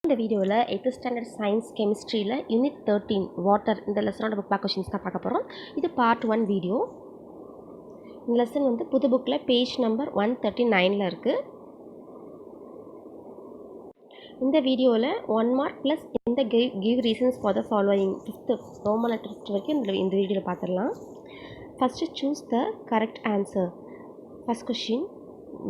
இந்த வீடியோவில் 8th standard science கெமிஸ்ட்ரியில் யூனிட் 13 வாட்டர் இந்த லெசனோட புக் பேக் கொஷின்ஸ் தான் பார்க்க போகிறோம். இது பார்ட் 1 வீடியோ. இந்த லெசன் வந்து புது புக்கில் பேஜ் நம்பர் 139 இருக்குது. இந்த வீடியோவில் 1 மார்க் ப்ளஸ் இந்த give reasons for the following 5th Roman letter 5th வரைக்கும் இந்த வீடியோவில் பார்த்துடலாம். First choose the correct answer. First question,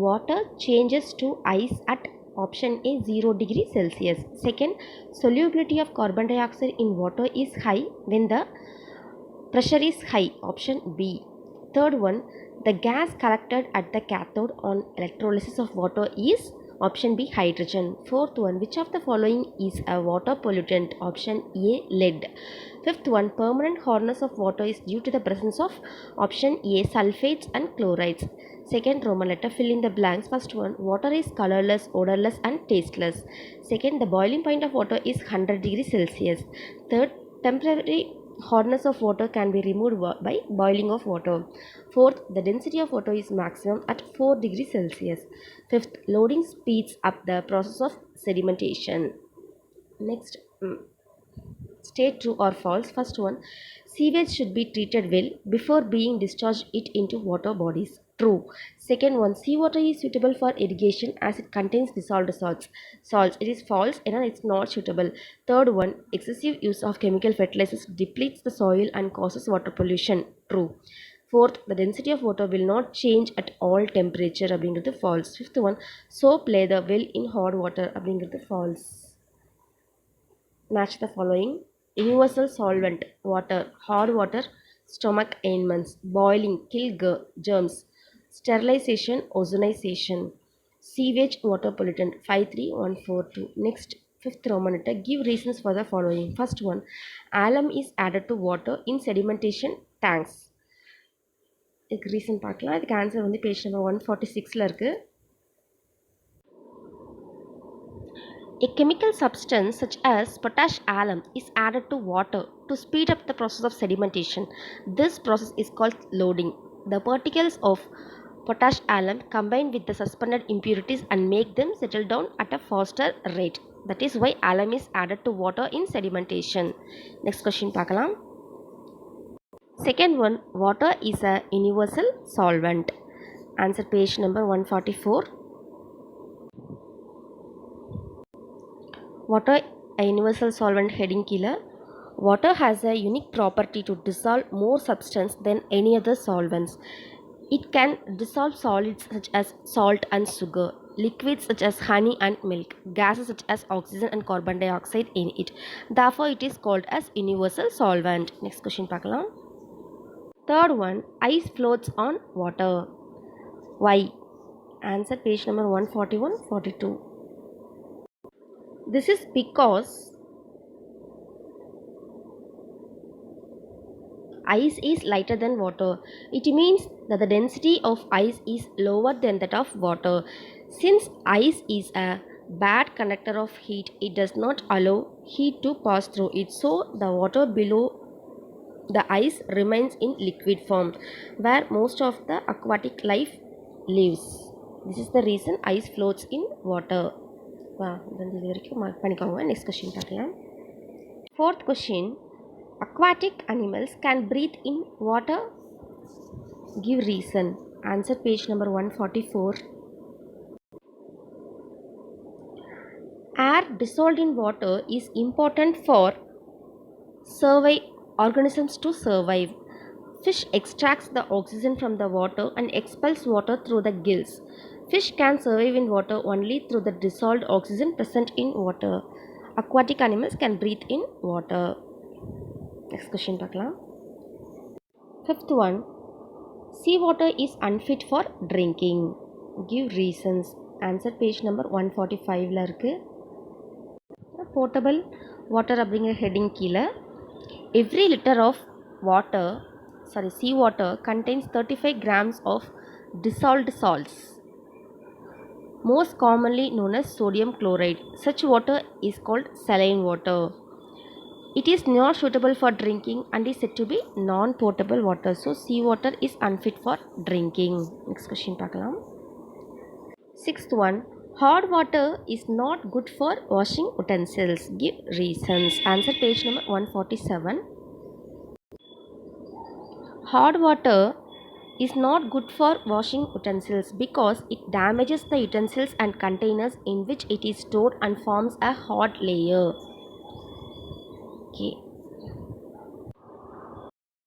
water changes to ice at option A 0 degree Celsius. Second, solubility of carbon dioxide in water is high when the pressure is high, option B. Third one, the gas collected at the cathode on electrolysis of water is option B hydrogen. Fourth one, which of the following is a water pollutant, option A lead. Fifth one, permanent hardness of water is due to the presence of option A sulfates and chlorides. Second Roman letter, fill in the blanks. First one, water is colorless, odorless and tasteless. Second, the boiling point of water is 100 degrees Celsius. Third, temporary hardness of water can be removed by boiling of water. Fourth, the density of water is maximum at 4 degrees Celsius. Fifth, loading speeds up the process of sedimentation. Next, state true or false. First one, sewage should be treated well before being discharged it into water bodies. True. Second one, seawater is suitable for irrigation as it contains dissolved salts. It is false and it's not suitable. Third one, excessive use of chemical fertilizers depletes the soil and causes water pollution. True. Fourth, the density of water will not change at all temperature. அப்படிங்கிறது false. Fifth one, soap leather well in hot water. அப்படிங்கிறது false. Match the following. Universal solvent, water. Hard water, stomach ailments. Boiling, kill germs. Sterilization, ozonization. Sewage, water pollutant. 53142. Next, fifth Roman letter, give reasons for the following. First one, alum is added to water in sedimentation tanks. இதுக்கு reason பார்க்கலாம். இதுக்கு answer வந்து page number 146 இருக்குது. A chemical substance such as potash alum is added to water to speed up the process of sedimentation. This process is called loading. The particles of potash alum combine with the suspended impurities and make them settle down at a faster rate. That is why alum is added to water in sedimentation. Next question பார்க்கலாம். Second one, water is a universal solvent. Answer page number 144. Water a universal solvent heading killer. Water has a unique property to dissolve more substance than any other solvents. It can dissolve solids such as salt and sugar, liquids such as honey and milk, gases such as oxygen and carbon dioxide in it. Therefore, it is called as universal solvent. Next question பார்க்கலாம். Third one, ice floats on water. Why? Answer page number 141-42. This is because ice is lighter than water. It means that the density of ice is lower than that of water. Since ice is a bad conductor of heat, it does not allow heat to pass through it. So the water below the ice remains in liquid form, where most of the aquatic life lives. This is the reason ice floats in water. இது வரைக்கும் mark பண்ணிக்கோங்க. Next question பார்க்கலாம். Fourth question, aquatic animals can breathe in water. Give reason. Answer page number 144. Air dissolved in water is important for organisms to survive. Fish extracts the oxygen from the water and expels water through the gills. Fish can survive in water only through the dissolved oxygen present in water. Aquatic animals can breathe in water. Next question பார்க்கலாம். Fifth one, seawater is unfit for drinking. Give reasons. Answer page number 145ல இருக்கு. Potable water அப்படிங்கிற heading கீழே, every liter of seawater contains 35 grams of dissolved salts, most commonly known as sodium chloride. Such water is called saline water. It is not suitable for drinking and is said to be non-potable water. So seawater is unfit for drinking. Next question பார்க்கலாம். Sixth one, Hot water is not good for washing utensils. Give reasons. Answer page number 147. Hot water is not good for washing utensils because it damages the utensils and containers in which it is stored and forms a hot layer. Okay.